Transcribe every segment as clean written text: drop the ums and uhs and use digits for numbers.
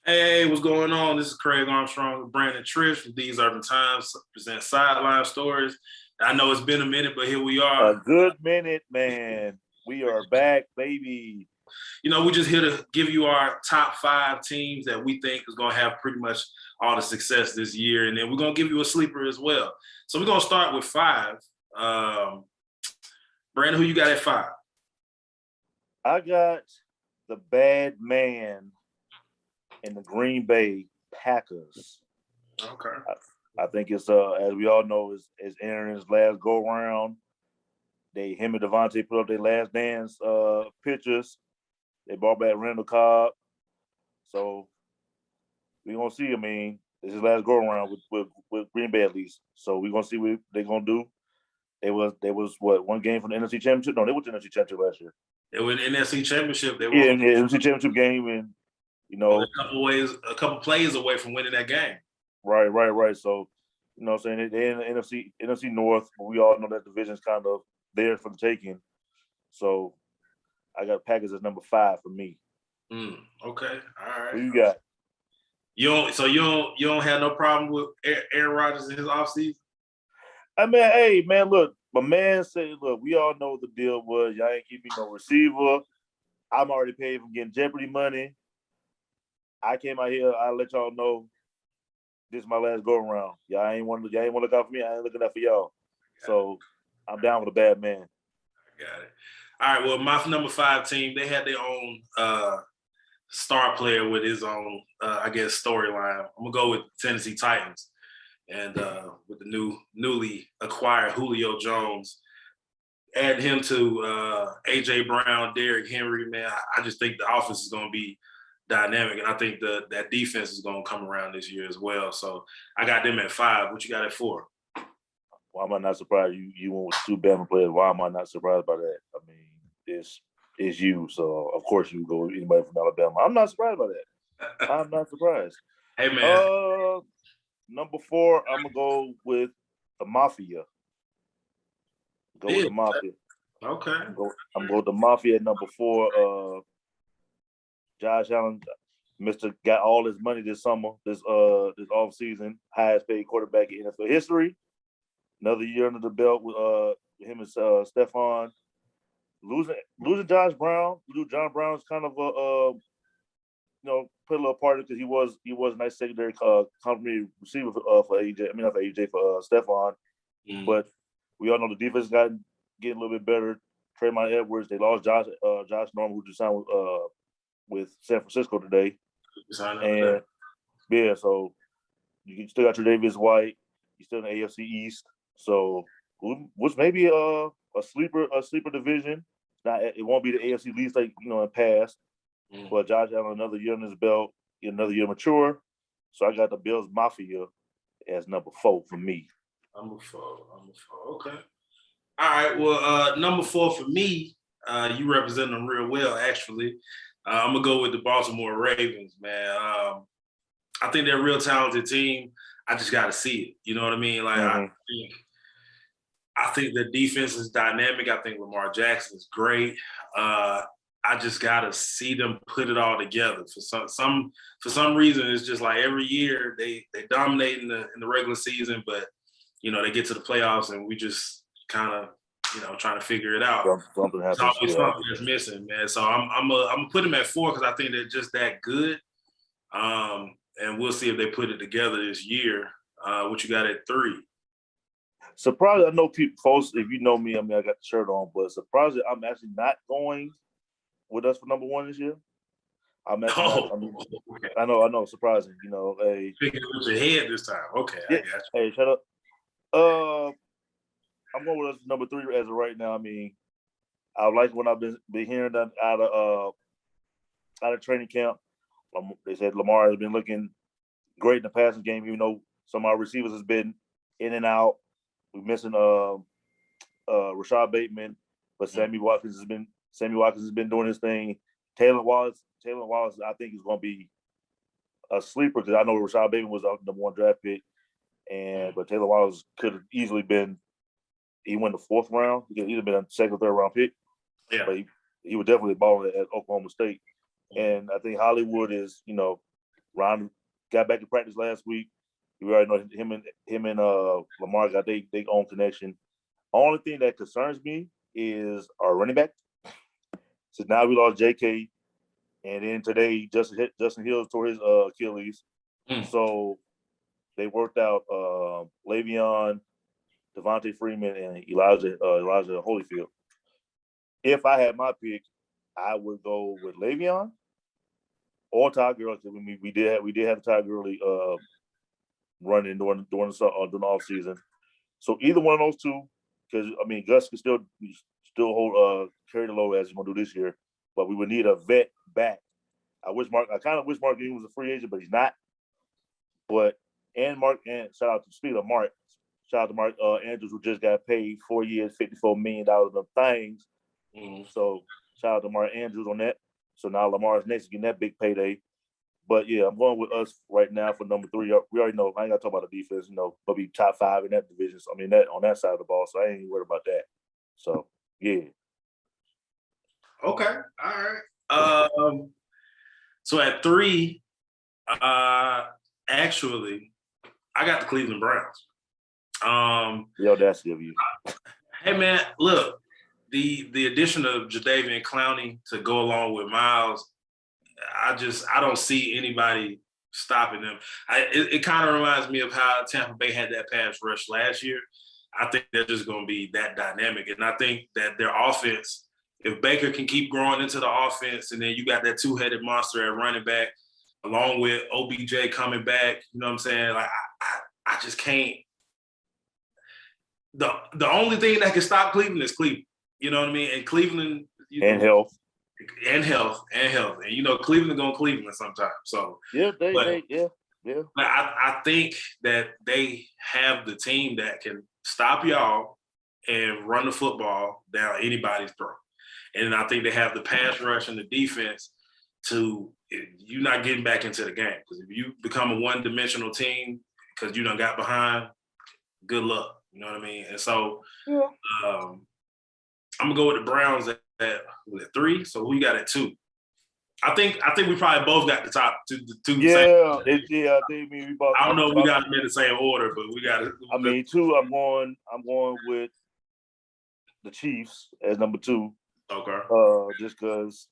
Hey, what's going on? This is Cregg Armstrong with Brandon Triche from These Urban Times, present Sideline Stories. I know it's been a minute, but here we are. A good minute, man. We are back, baby. We just here to give you our top 5 teams that we think is going to have pretty much all the success this year. And then we're going to give you a sleeper as well. So we're going to start with 5. Brandon, who you got at 5? I got the bad man in the Green Bay Packers. Okay. I think it's as we all know, is Aaron's last go around. Him and Devontae put up their last dance pictures. They brought back Randall Cobb. So we're gonna see. I mean, this is his last go around with Green Bay at least. So we're gonna see what they're gonna do. They was what, one game from the NFC Championship? No, they went to the NFC Championship last year. They were in the NFC Championship. They were in the NFC Championship game, and a couple plays away from winning that game. Right. So, what I'm saying, they're in the NFC North, but we all know that division's kind of there for the taking. So I got Packers as number 5 for me. Okay. All right. Who you got? You don't have no problem with Aaron Rodgers in his offseason? I mean, hey, man, look, my man said, look, we all know the deal was y'all ain't give me no receiver. I'm already paid for getting Jeopardy money. I came out here, I'll let y'all know this is my last go around. Y'all ain't want to look out for me. I ain't looking out for y'all. So I'm down with a bad man. I got it. All right. Well, my number 5 team, they had their own star player with his own, storyline. I'm gonna go with Tennessee Titans, and with the newly acquired Julio Jones, add him to AJ Brown, Derrick Henry. Man, I just think the offense is gonna be dynamic, and I think that defense is gonna come around this year as well. So I got them at 5. What you got at 4? Why am I not surprised you went with 2 Bama players? Why am I not surprised by that? I mean, it's you, so of course you go with anybody from Alabama. I'm not surprised by that. I'm not surprised. Hey, man. Number 4, I'm gonna go with the Mafia. With the Mafia. Okay. I'm going with the Mafia at number 4. Josh Allen, got all his money this summer, this off season, highest paid quarterback in NFL history. Another year under the belt with him and Stephon. Losing Josh Brown. John Brown's kind of put a little part of it because he was a nice secondary complementary receiver for AJ. I mean, not for AJ, for Stephon. But we all know the defense got getting a little bit better. Tremont Edwards. They lost Josh Norman, who just signed with San Francisco today. And yeah, so you still got your Tre'Davious White. You're still in the AFC East. So which may be a sleeper division. It won't be the AFC least like in past. But Josh Allen, another year on his belt, another year mature. So I got the Bills Mafia as number 4 for me. Number 4. Okay. All right. Well, number 4 for me, you represent them real well, actually. I'm gonna go with the Baltimore Ravens, man. I think they're a real talented team. I just got to see it. You know what I mean? Like I think the defense is dynamic. I think Lamar Jackson is great. I just got to see them put it all together. For some reason, it's just like every year they dominate in the regular season, but they get to the playoffs and we just kind of trying to figure it out. Something happens. There's always something that's missing, man. So I'm gonna put them at 4 because I think they're just that good. And we'll see if they put it together this year. What you got at 3? Surprised, I know people, folks, if you know me, I mean, I got the shirt on, but surprised that I'm actually not going with us for number 1 this year. I'm actually I know, surprising, hey. Picking with your head this time. Okay, yeah, I got you. Hey, shut up. I'm going with us number 3 as of right now. I mean, I like what I've been hearing out of training camp. They said Lamar has been looking great in the passing game, even though some of our receivers has been in and out. We're missing Rashad Bateman, but Sammy Watkins has been doing his thing. Taylor Wallace, I think is going to be a sleeper because I know Rashad Bateman was our number 1 draft pick, but Taylor Wallace could have easily been. He went the 4th round. He could have been a 2nd or 3rd round pick. Yeah, but he was definitely balling at Oklahoma State. And I think Hollywood is, Ron got back to practice last week. We already know him and Lamar got their own connection. Only thing that concerns me is our running back. So now we lost JK, and then today Justin Hills tore his Achilles. So they worked out Le'Veon, Devontae Freeman, and Elijah Holyfield. If I had my pick, I would go with Le'Veon or Todd Gurley. We did have Todd Gurley running during the off season. So either one of those two, because I mean Gus can still hold carry the load as he's gonna do this year, but we would need a vet back. I kind of wish Mark Ingram was a free agent, but he's not. But shout out to Mark Andrews, who just got paid 4 years, $54 million of them things. So shout out to Mark Andrews on that. So now Lamar's next getting that big payday. But yeah, I'm going with us right now for number 3. We already know I ain't got to talk about the defense. They'll be top 5 in that division. So, I mean that on that side of the ball. So I ain't even worried about that. So yeah. Okay. All right. So at 3, actually, I got the Cleveland Browns. The audacity of you. Hey man, look, the addition of Jadeveon Clowney to go along with Miles, I don't see anybody stopping them. It kind of reminds me of how Tampa Bay had that pass rush last year. I think they're just going to be that dynamic, and I think that their offense, if Baker can keep growing into the offense, and then you got that 2-headed monster at running back, along with OBJ coming back, you know what I'm saying? Like I just can't. The only thing that can stop Cleveland is Cleveland. You know what I mean? And Cleveland health. And Cleveland going Cleveland sometimes. So yeah. But I think that they have the team that can stop y'all and run the football down anybody's throat. And I think they have the pass rush and the defense to you not getting back into the game. Because if you become a one-dimensional team because you done got behind, good luck. You know what I mean? And so I'm going to go with the Browns at 3. So who you got at 2? I think we probably both got the top two. Yeah, I think we both. I don't know if we got them in the same order, but we got it. I mean, 2. I'm going with the Chiefs as number 2. Okay. Just because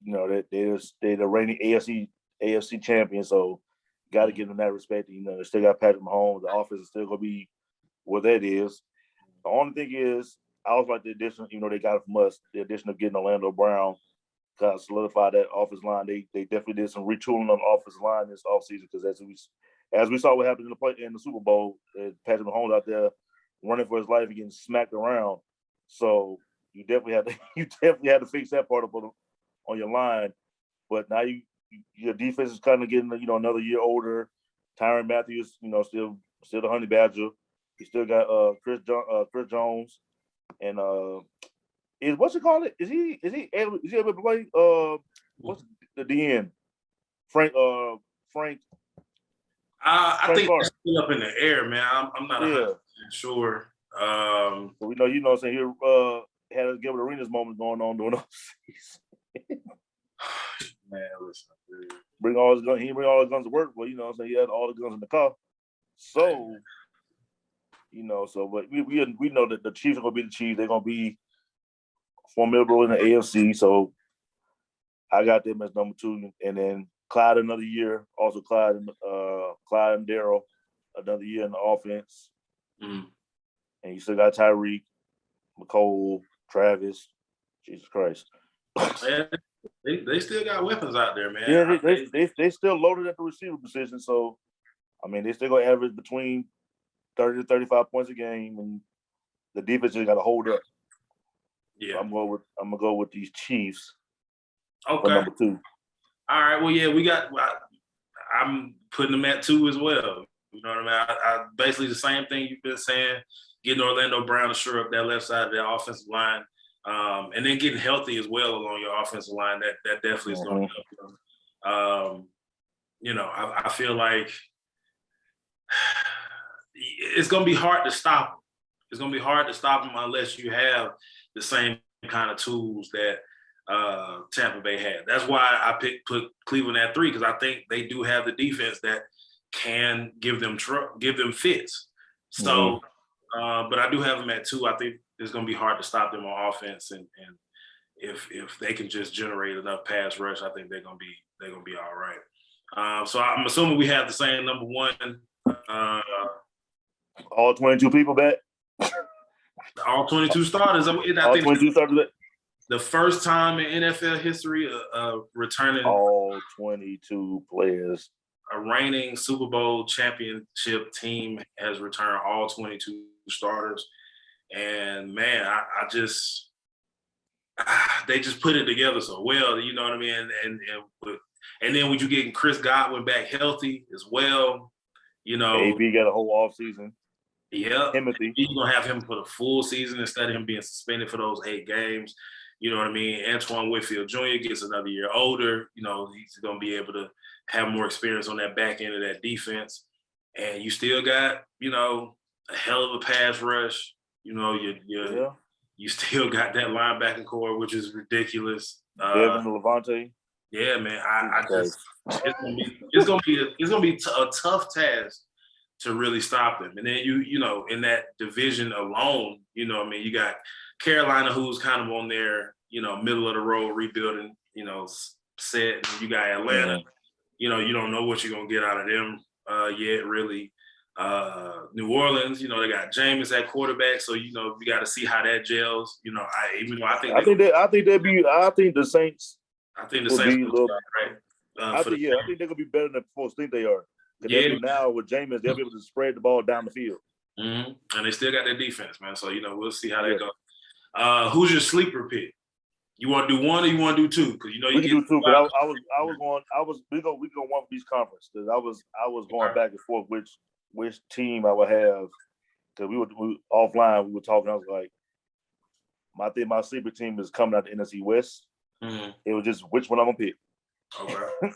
they're the reigning AFC champion, so got to give them that respect. They still got Patrick Mahomes. The offense is still gonna be what that is. The only thing is, I was like the addition, even though they got it from us, the addition of getting Orlando Brown kind of solidified that offensive line. They definitely did some retooling on the offensive line this offseason because as we saw what happened in the Super Bowl, Patrick Mahomes out there running for his life and getting smacked around. So you definitely had to fix that part on your line. But now your defense is kind of getting another year older. Tyron Matthews, still the Honey Badger. You still got Chris Jones and what's it called? Is he able to play? What's the DN? Frank. I think it's still up in the air, man. I'm not 100% sure. So we know, what I'm saying, he had a Gilbert Arenas moment going on during those seasons. Man, listen, dude. Bring all his guns. He bring all his guns to work. Well, what I'm saying, he had all the guns in the car. So, but we know that the Chiefs are gonna be the Chiefs. They're gonna be formidable in the AFC. So I got them as number 2, and then Clyde another year. Also Clyde and Darryl another year in the offense. And you still got Tyreek, McCole, Travis. Jesus Christ. They still got weapons out there, man. Yeah, they still loaded at the receiver position. So, I mean, they still gonna average between 30 to 35 points a game, and the defense just got to hold up. Yeah, so I'm gonna go with these Chiefs. Okay, for number 2. All right. Well, yeah, I'm putting them at 2 as well. You know what I mean? I basically the same thing you've been saying. Getting Orlando Brown to shore up that left side of their offensive line. And then getting healthy as well along your offensive line, that definitely is going to help them. I feel like it's going to be hard to stop them. It's going to be hard to stop them unless you have the same kind of tools that Tampa Bay had. That's why I put Cleveland at 3, because I think they do have the defense that can give them fits. So, but I do have them at 2. I think it's going to be hard to stop them on offense, and if they can just generate enough pass rush, I think they're gonna be all right. So I'm assuming we have the same number 1. All 22 people back. All 22 starters. I think 22 starters back. The first time in NFL history, returning all 22 players. A reigning Super Bowl championship team has returned all 22 starters, and man, I just. They just put it together so well, you know what I mean? And then when you getting Chris Godwin back healthy as well, you know. AB got a whole off season. Yeah. Timothy. You're going to have him for the full season instead of him being suspended for those 8 games. You know what I mean? Antoine Whitfield Jr. gets another year older. You know, he's going to be able to have more experience on that back end of that defense. And you still got, you know, a hell of a pass rush. You know, you still got that linebacking core, which is ridiculous. Devin Levante. Yeah, man. I just it's gonna be a tough task to really stop them. And then you know, in that division alone, you know, I mean, you got Carolina, who's kind of on their, you know, middle of the road rebuilding, you know, set. And you got Atlanta. You know, you don't know what you're gonna get out of them yet, really. New Orleans, you know, they got Jameis at quarterback, so you know we got to see how that gels. You know, I think the Saints. I think the Saints will be right. I think they're gonna be better than folks think they are. Yeah. Now with Jameis, they'll be able to spread the ball down the field. Mm-hmm. And they still got their defense, man. So you know we'll see how that goes. Who's your sleeper pick? You want to do 1 or you want to do 2? Because you know you can do 2. But we go 1 for each conference. Because I was going back and forth which team I would have, because we offline we were talking. I was like, my sleeper team is coming out the NFC West. Mm-hmm. It was just which one I'm gonna pick. Okay.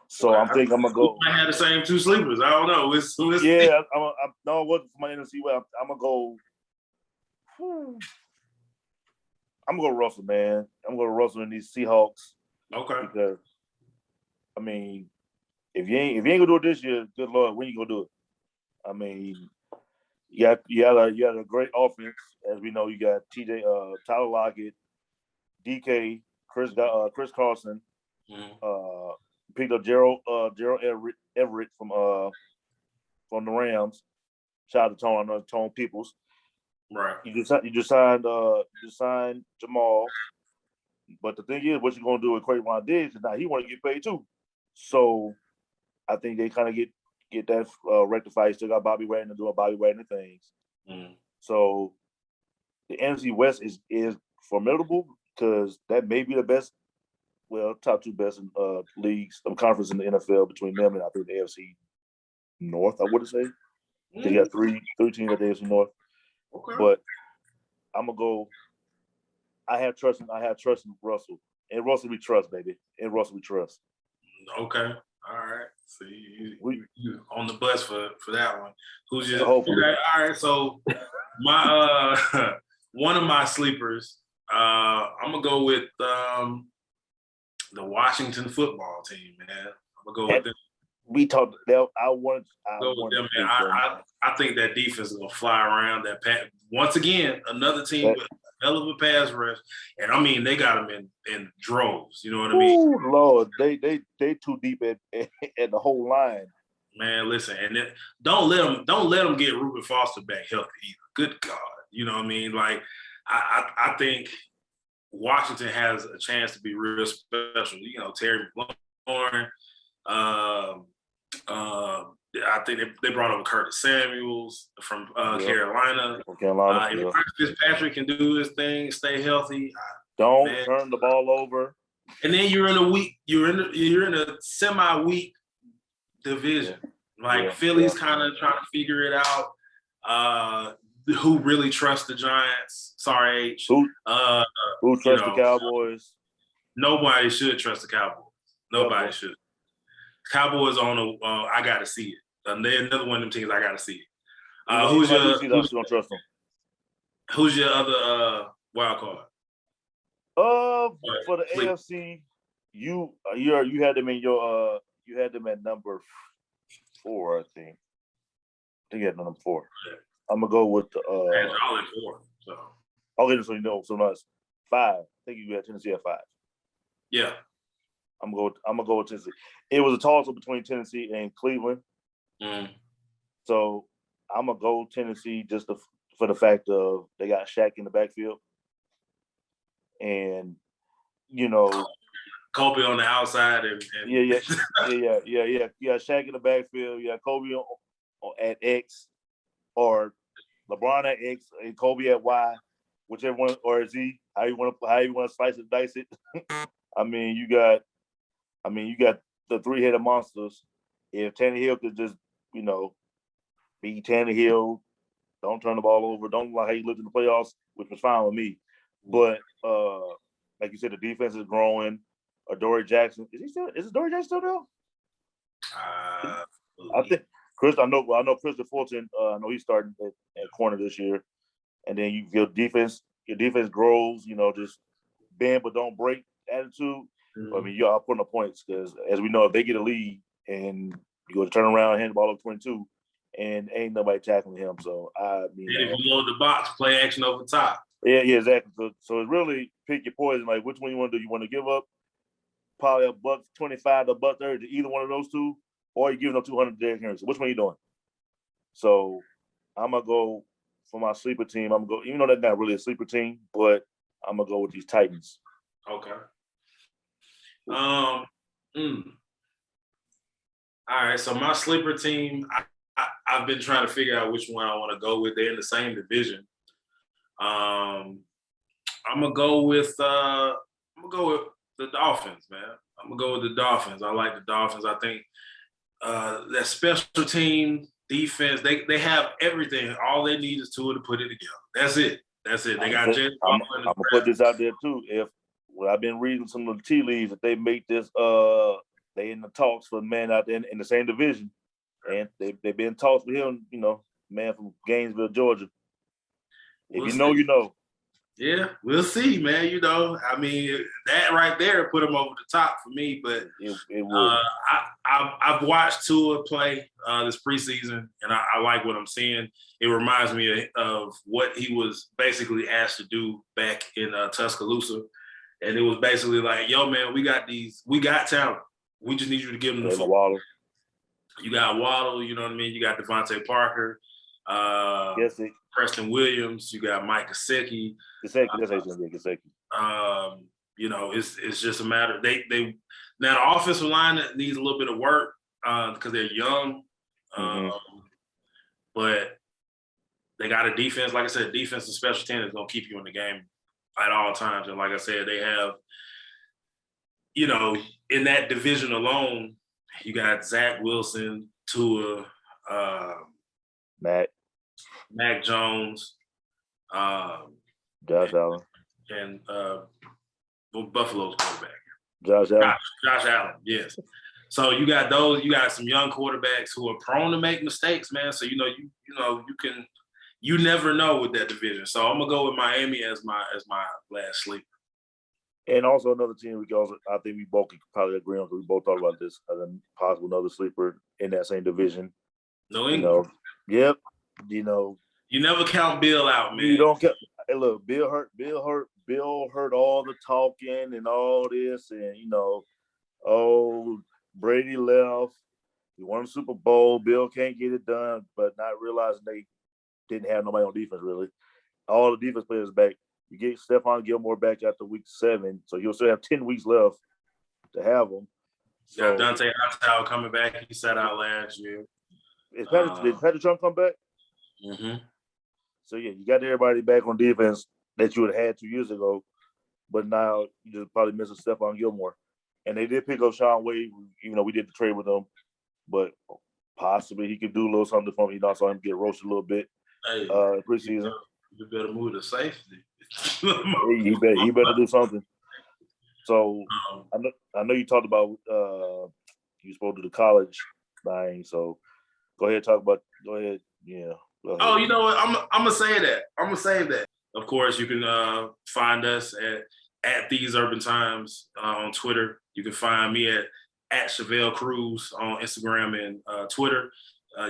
So I'm thinking I'm gonna go. I had the same 2 sleepers. I don't know. Yeah, no, it wasn't for my NFC West. I'm gonna go. I'm gonna go Russell, man. I'm gonna go Russell in these Seahawks. Okay. Because I mean, if you ain't gonna do it this year, good Lord, when you gonna do it? I mean, you had a great offense, as we know. You got Tyler Lockett, DK, Chris Carson, picked up Gerald Everett from the Rams. Shout out to Tone Peoples. Right. You just signed Jamal, but the thing is, what you gonna do with Quavon Diggs? Now he want to get paid too. So I think they kind of get that rectified. Still got Bobby Wagner doing Bobby Wagner things. So the NFC West is formidable, because that may be the best, top 2 best leagues of conference in the NFL between them and I think the AFC North. I would say they got 3 teams at the AFC North. Okay. But I'm gonna go. I have trust in Russell, and Russell we trust, baby. And Russell we trust. Okay. All right. So you on the bus for that one. Who's your hopefully? Okay. All right. So my one of my sleepers. I'm gonna go with the Washington football team, man. I'm gonna go with them. We talked. I think that defense is gonna fly around that pass. Once again, another team with a hell of a pass rush, and I mean they got them in droves. You know what I mean? Ooh, Lord, they too deep at the whole line. Man, listen, and don't let them get Reuben Foster back healthy either. Good God, you know what I mean? Like I think Washington has a chance to be real special. You know, Terry McLaurin. I think they brought over Curtis Samuels from Carolina. If Fitzpatrick can do his thing, stay healthy. Don't turn the ball over. And then you're in a semi-weak division. Philly's kind of trying to figure it out. Who really trusts the Giants? Sorry, H. Who trusts the Cowboys? Nobody should trust the Cowboys. Nobody should. Cowboys on I gotta see it. They're another one of them teams I gotta see it. Who's your? Don't trust them. Who's your other wild card? For the AFC, you had them in your you had them at number 4, I think. I think you had number 4. Yeah. I'm gonna go with the y'all at 4. So okay, so no, it's 5. I think you had Tennessee at 5. Yeah. I'm gonna go with Tennessee. It was a toss up between Tennessee and Cleveland. So I'm gonna go Tennessee just for the fact of they got Shaq in the backfield, and Kobe on the outside and yeah. Shaq in the backfield. Yeah, Kobe at X, or LeBron at X and Kobe at Y, whichever one, or Z. How you want to slice and dice it. I mean, you got the 3-headed monsters. If Tannehill could just be Tannehill, don't turn the ball over, don't like how he looked in the playoffs, which was fine with me. But like you said, the defense is growing. Adoree Jackson, is Adoree Jackson still there? I think I know Christopher Fulton. I know he's starting at corner this year. And then your defense grows. Just bend but don't break attitude. I mean, y'all putting up points because, as we know, if they get a lead and you go to turn around, hand the ball up 22, and ain't nobody tackling him. So if you load the box, play action over top. Yeah, exactly. So it's really pick your poison. Like, which one you want to do? You want to give up probably $125 to $130 to either one of those two, or you giving up 200 to Derrick Henry. So which one are you doing? So I'm gonna go for my sleeper team. I'm gonna go, even though that's not really a sleeper team, but I'm gonna go with these Titans. Okay. All right. So my sleeper team, I've been trying to figure out which one I want to go with. They're in the same division. I'm gonna go with the Dolphins, man. I'm gonna go with the Dolphins. I like the Dolphins. I think that special team defense, they have everything. All they need is Tua to put it together. That's it. They got Jay. I'm gonna put this out there too. I've been reading some of the tea leaves that they make this they in the talks for the man out there in the same division. And they've been talks with him, man from Gainesville, Georgia. If you know, you know. Yeah, we'll see, man. I mean, that right there put him over the top for me. But it would. I've watched Tua play this preseason, and I like what I'm seeing. It reminds me of what he was basically asked to do back in Tuscaloosa, and it was basically like, "Yo, man, we got talent. We just need you to give them the football." Waddle. You got Waddle, you know what I mean? You got Devontae Parker, Preston Williams, you got Mike Gesicki. Gesicki, that's how you say Gesicki. It's just a matter. They now the offensive line needs a little bit of work because they're young, but they got a defense. Like I said, defense and special teams is gonna keep you in the game at all times. And like I said, they have, in that division alone, you got Zach Wilson, Tua, Mac Jones, Josh Allen, and Buffalo's quarterback. Josh Allen, yes. So you got those. You got some young quarterbacks who are prone to make mistakes, man. So you never know with that division. So I'm gonna go with Miami as my last sleeper. And also another team I think we both could probably agree on, because we both thought about this as a possible another sleeper in that same division. New England. Yep. You never count Bill out, man. You don't count. Hey, look, Bill heard all the talking and all this, and Brady left. He won the Super Bowl. Bill can't get it done, but not realizing they didn't have nobody on defense really. All the defense players back. You get Stephon Gilmore back after week 7, so you'll still have 10 weeks left to have him. So, Dante Hightower coming back. He sat out last year. Did Patrick Chung come back? Mm-hmm. So, yeah, you got everybody back on defense that you would have had 2 years ago, but now you just probably missing Stephon Gilmore. And they did pick up Sean Wade, even though we did the trade with him, but possibly he could do a little something for me. I saw him get roasted a little bit preseason. You better move to safety. he better do something. So I know you talked about you supposed to do the college thing. So go ahead. Yeah. Oh, you know what? I'm gonna say that. I'm gonna save that. Of course, you can find us at TheseUrbanTimes on Twitter. You can find me at Chevelle Cruz on Instagram and Twitter.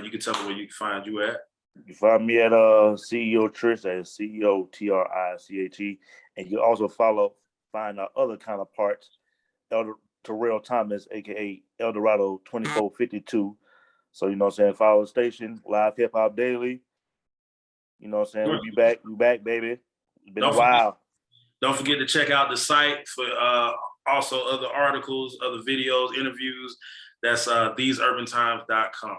You can tell me where you can find you at. You find me at CEO Triche, that's CEO Triche, and you also find our other counterparts, Elder Terrell Thomas, aka Eldorado 2452. So you know what I'm saying, follow the station, Live Hip Hop Daily. You know what I'm saying? We'll be back. We back, baby. It's been a while. Don't forget to check out the site for also other articles, other videos, interviews. That's TheseUrbanTimes.com.